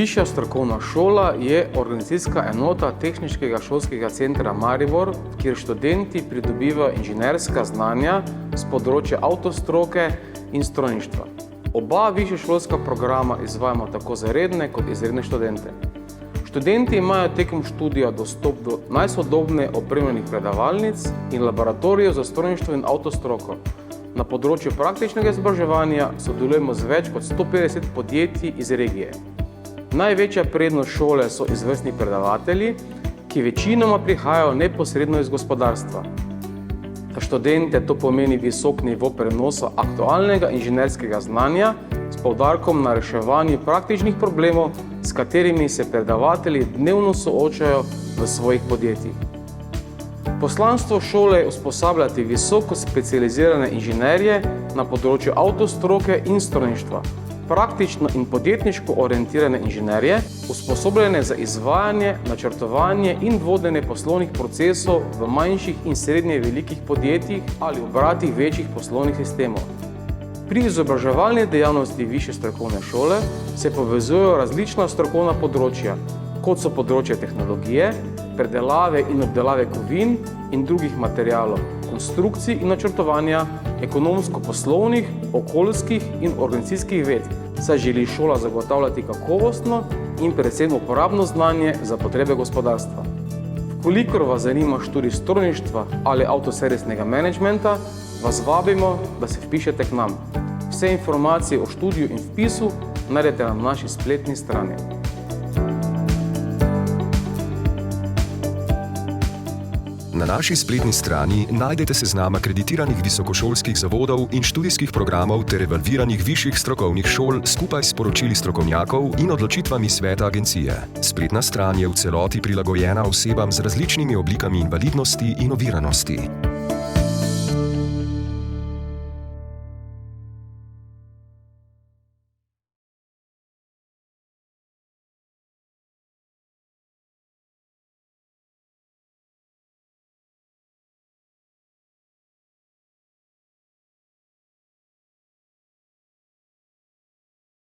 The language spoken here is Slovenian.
Višja strokovna šola je organizacijska enota Tehniškega šolskega centra Maribor, kjer študenti pridobivajo inženirska znanja z področja avtostroke in strojništva. Oba višješolska programa izvajamo tako za redne kot izredne študente. Študenti imajo tekom študija dostop do najsodobne opremljenih predavalnic in laboratorijev za strojništvo in avtostroko. Na področju praktičnega izobraževanja sodelujemo z več kot 150 podjetij iz regije. Največja prednost šole so izvrstni predavatelji, ki večinoma prihajajo neposredno iz gospodarstva. Za študente to pomeni visok nivo prenosa aktualnega inženirskega znanja s poudarkom na reševanju praktičnih problemov, s katerimi se predavatelji dnevno soočajo v svojih podjetjih. Poslanstvo šole je usposabljati visoko specializirane inženirje na področju avtostroke in strojništva, praktično in podjetniško orientirane inženirje, usposobljene za izvajanje, načrtovanje in vodenje poslovnih procesov v manjših in srednje velikih podjetjih ali obratih večjih poslovnih sistemov. Pri izobraževalni dejavnosti višje strokovne šole se povezujejo različna strokovna področja, kot so področje tehnologije, predelave in obdelave kovin in drugih materialov, konstrukcij in načrtovanja, ekonomsko-poslovnih, okoljskih in organizacijskih ved, saj želi šola zagotavljati kakovostno in predvsem uporabno znanje za potrebe gospodarstva. Kolikor vas zanima študij strojništva ali avtoservisnega menedžmenta, vas vabimo, da se vpišete k nam. Vse informacije o študiju in vpisu najdete na naši spletni strani. Na naši spletni strani najdete seznam akreditiranih visokošolskih zavodov in študijskih programov ter evalviranih višjih strokovnih šol skupaj s poročili strokovnjakov in odločitvami sveta agencije. Spletna stran je v celoti prilagojena osebam z različnimi oblikami invalidnosti in oviranosti.